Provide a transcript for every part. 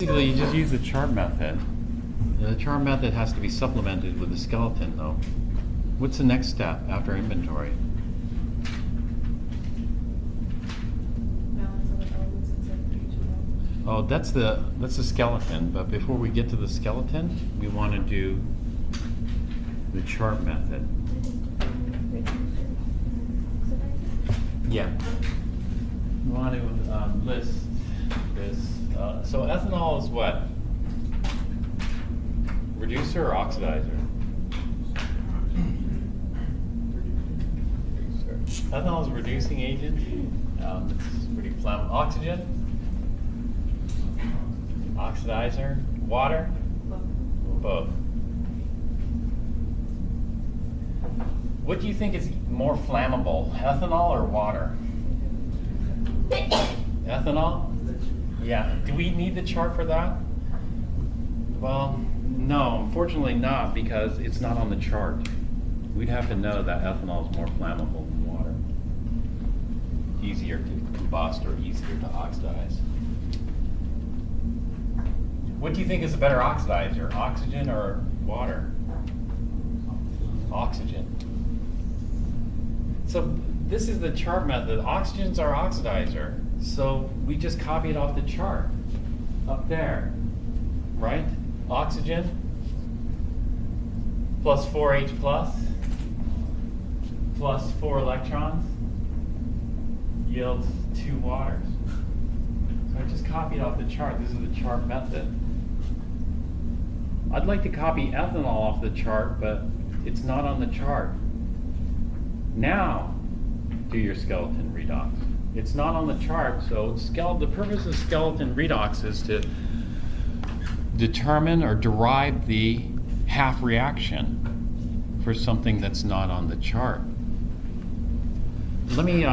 Basically, you just use the chart method. The chart method has to be supplemented with a skeleton, though. What's the next step after inventory? Balance of the elements inside for each of them. Oh, that's the skeleton. But before we get to the skeleton, we want to do the chart method. Yeah. We want to list this. So ethanol is what? Reducer or oxidizer? Ethanol is a reducing agent. It's pretty flammable. Oxygen? Oxidizer? Water? Both. What do you think is more flammable, ethanol or water? Ethanol? Yeah. Do we need the chart for that? Well, no, unfortunately not, because it's not on the chart. We'd have to know that ethanol is more flammable than water. Easier to combust or easier to oxidize. What do you think is a better oxidizer, oxygen or water? Oxygen. So this is the chart method. Oxygen's our oxidizer. So we just copy it off the chart up there, right? Oxygen plus 4H plus 4 electrons yields 2 waters. So I just copied off the chart. This is the chart method. I'd like to copy ethanol off the chart, but it's not on the chart. Now, do your skeleton redox. It's not on the chart, so the purpose of skeleton redox is to determine or derive the half reaction for something that's not on the chart. Let me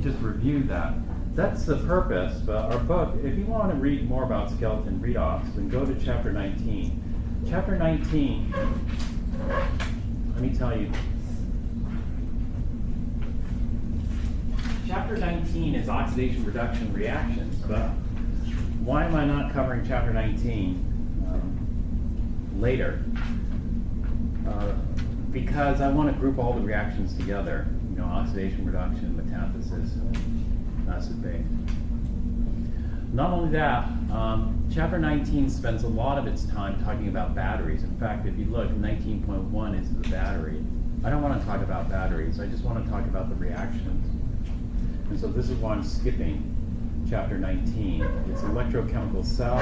just review that. That's the purpose, but our book, if you want to read more about skeleton redox, then go to chapter 19. Chapter 19, let me tell you. Chapter 19 is oxidation reduction reactions, but why am I not covering chapter 19 later? Because I want to group all the reactions together, oxidation, reduction, metathesis, acid base. Not only that, chapter 19 spends a lot of its time talking about batteries. In fact, if you look, 19.1 is the battery. I don't want to talk about batteries, I just want to talk about the reactions. And so this is why I'm skipping chapter 19. It's electrochemical cell.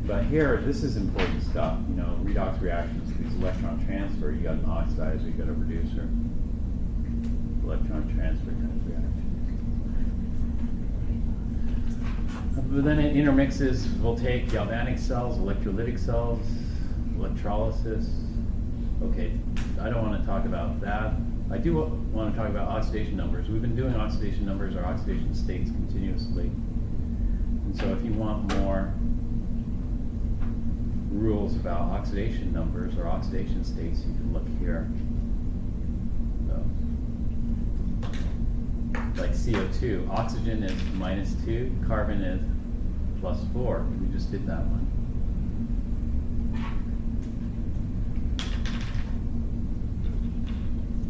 But here, this is important stuff. Redox reactions, these electron transfer, you got an oxidizer, you got a reducer. Electron transfer kind of reaction. But then it intermixes voltaic galvanic cells, electrolytic cells, electrolysis. Okay, I don't want to talk about that. I do want to talk about oxidation numbers. We've been doing oxidation numbers or oxidation states continuously. And so if you want more rules about oxidation numbers or oxidation states, you can look here. So, like CO2, oxygen is -2, carbon is +4. We just did that one.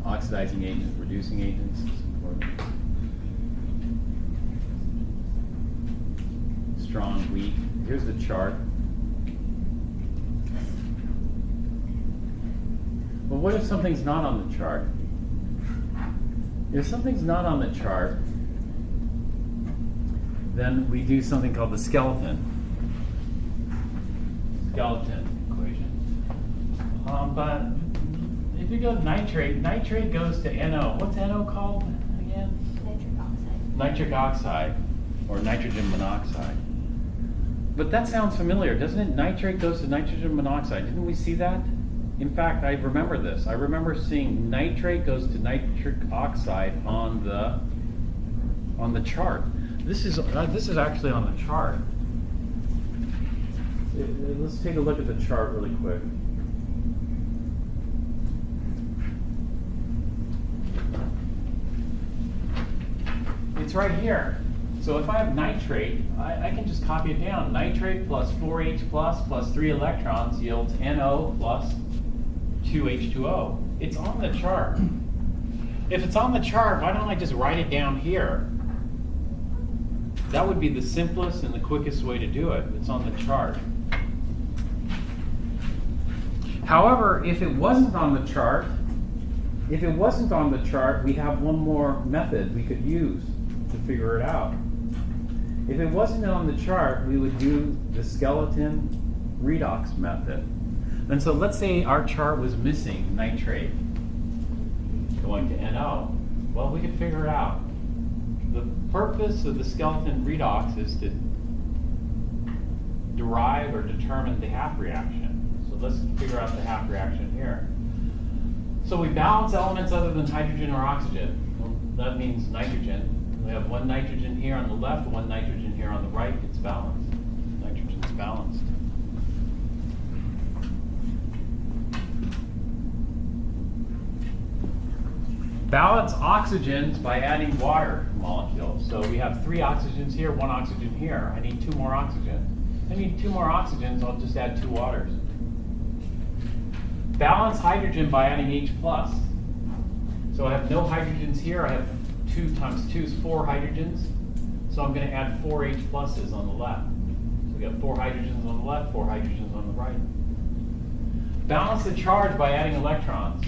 Oxidizing agents, reducing agents is important. Strong, weak. Here's the chart. But what if something's not on the chart? If something's not on the chart, then we do something called the skeleton equation. But if you go to nitrate goes to NO. What's NO called again? Nitric oxide. Nitric oxide, or nitrogen monoxide. But that sounds familiar, doesn't it? Nitrate goes to nitrogen monoxide. Didn't we see that? In fact, I remember this. I remember seeing nitrate goes to nitric oxide on the chart. This is actually on the chart. Let's take a look at the chart really quick. It's right here. So if I have nitrate, I can just copy it down. Nitrate plus 4H plus 3 electrons yields NO plus 2H2O. It's on the chart. If it's on the chart, why don't I just write it down here? That would be the simplest and the quickest way to do it. It's on the chart. However, if it wasn't on the chart, we have one more method we could use to figure it out. If it wasn't on the chart, we would do the skeleton redox method. And so let's say our chart was missing nitrate going to NO. Well, we could figure it out. The purpose of the skeleton redox is to derive or determine the half reaction. So let's figure out the half reaction here. So we balance elements other than hydrogen or oxygen. Well, that means nitrogen. We have one nitrogen here on the left, one nitrogen here on the right. It's balanced. Nitrogen's balanced. Balance oxygens by adding water molecules. So we have 3 oxygens here, 1 oxygen here. I need 2 more oxygens. I need 2 more oxygens, I'll just add 2 waters. Balance hydrogen by adding H+. So I have no hydrogens here, I have 2 times 2 is 4 hydrogens. So I'm going to add 4 H pluses on the left. So we got 4 hydrogens on the left, 4 hydrogens on the right. Balance the charge by adding electrons.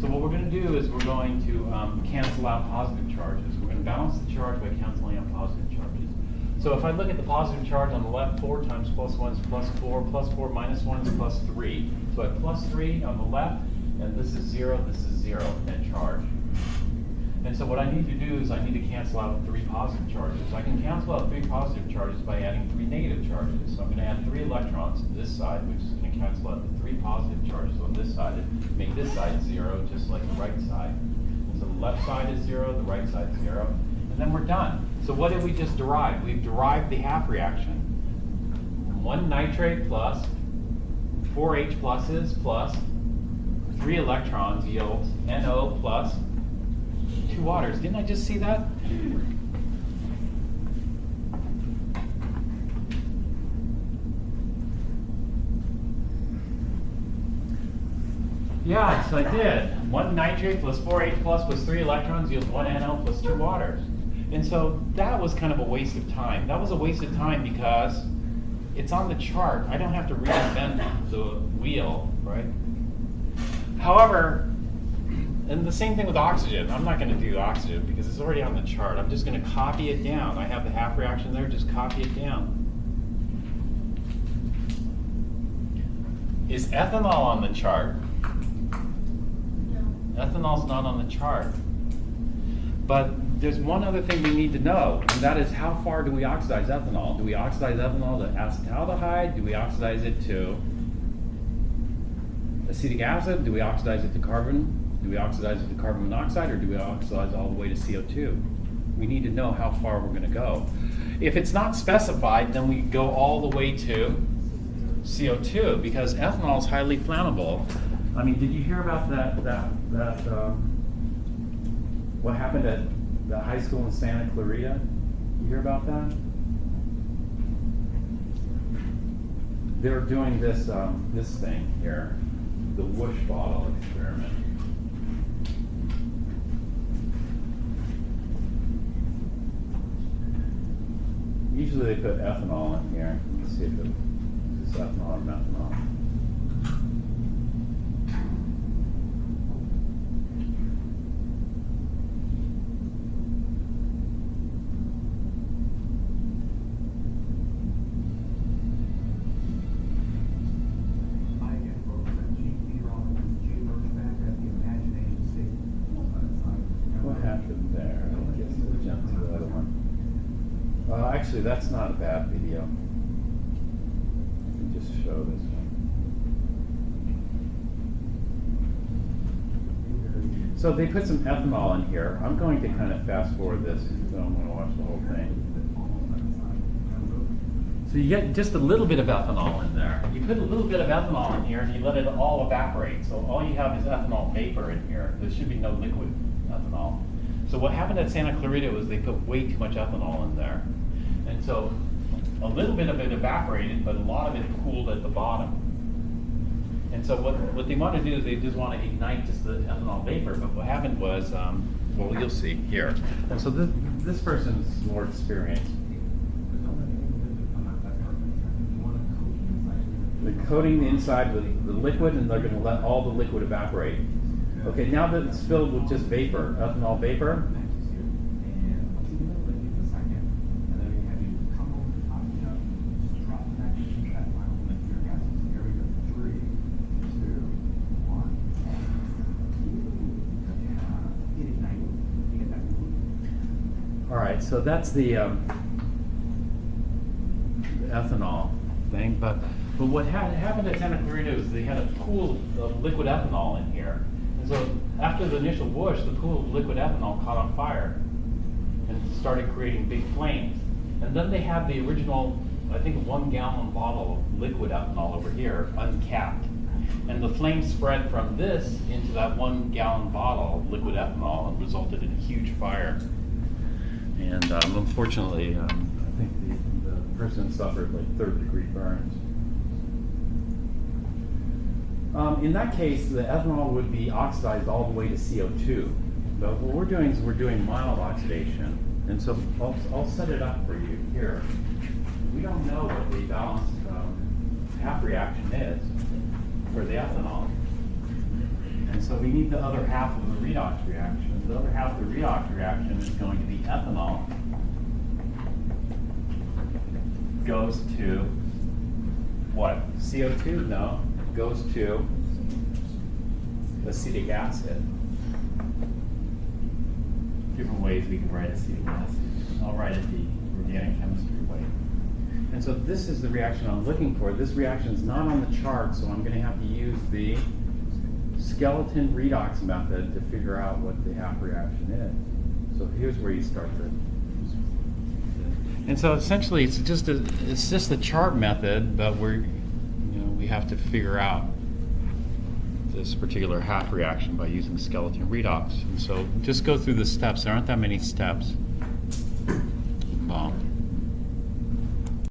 So what we're going to do is we're going to cancel out positive charges. We're going to balance the charge by canceling out positive charges. So if I look at the positive charge on the left, 4 times +1 is +4 minus 1 is +3. So I have +3 on the left, and this is 0, net charge. And so what I need to do is I need to cancel out 3 positive charges. I can cancel out 3 positive charges by adding 3 negative charges. So I'm going to add 3 electrons to this side, which is going to cancel out the 3 positive charges on this side and make this side 0, just like the right side. And so the left side is 0, the right side is 0, and then we're done. So what did we just derive? We've derived the half reaction. 1 nitrate plus 4 H pluses plus 3 electrons yields NO plus 2 waters. Didn't I just see that? Yes, I did. 1 nitrate plus 4 H plus 3 electrons yields 1 NO plus 2 waters. And so that was kind of a waste of time. That was a waste of time because it's on the chart. I don't have to reinvent the wheel, right? However, and the same thing with oxygen. I'm not going to do oxygen because it's already on the chart. I'm just going to copy it down. I have the half reaction there, just copy it down. Is ethanol on the chart? No. Ethanol's not on the chart. But there's one other thing we need to know, and that is how far do we oxidize ethanol? Do we oxidize ethanol to acetaldehyde? Do we oxidize it to acetic acid? Do we oxidize it to carbon? Do we oxidize it to carbon monoxide, or do we oxidize all the way to CO2? We need to know how far we're going to go. If it's not specified, then we go all the way to CO2, because ethanol is highly flammable. I mean, did you hear about what happened at the high school in Santa Clarita? You hear about that? They're doing this this thing here, the whoosh bottle experiment. Usually they put ethanol in here. Let's see if it's ethanol or methanol. What happened there? I guess we'll jump to the other one. Actually, that's not a bad video. I can just show this one. So they put some ethanol in here. I'm going to kind of fast forward this because I don't want to watch the whole thing. So you get just a little bit of ethanol in there. You put a little bit of ethanol in here and you let it all evaporate. So all you have is ethanol vapor in here. There should be no liquid ethanol. So what happened at Santa Clarita was they put way too much ethanol in there. And so a little bit of it evaporated, but a lot of it cooled at the bottom. And so what they want to do is they just want to ignite just the ethanol vapor, but what happened was, well, you'll see here. And so this person's more experienced. They're coating the inside with the liquid, and they're going to let all the liquid evaporate. Okay, now that it's filled with just vapor, ethanol vapor, all right, so that's the ethanol thing, but what happened at Santa Clarita is they had a pool of liquid ethanol in here. And so after the initial whoosh, the pool of liquid ethanol caught on fire and started creating big flames. And then they had the original, I think, 1 gallon bottle of liquid ethanol over here, uncapped. And the flames spread from this into that 1 gallon bottle of liquid ethanol and resulted in a huge fire. And unfortunately, I think the person suffered like 3rd-degree burns. In that case, the ethanol would be oxidized all the way to CO2. But what we're doing is we're doing mild oxidation. And so I'll set it up for you here. We don't know what the balanced half reaction is for the ethanol. And so we need the other half of the redox reaction. The other half of the redox reaction is going to be ethanol goes to what? CO2? No. Goes to acetic acid. Different ways we can write acetic acid. I'll write it the organic chemistry way. And so this is the reaction I'm looking for. This reaction is not on the chart, so I'm going to have to use the skeleton redox method to figure out what the half reaction is. So here's where you start the. And so essentially, it's just the chart method, but we have to figure out this particular half reaction by using skeleton redox. And so just go through the steps. There aren't that many steps. Well,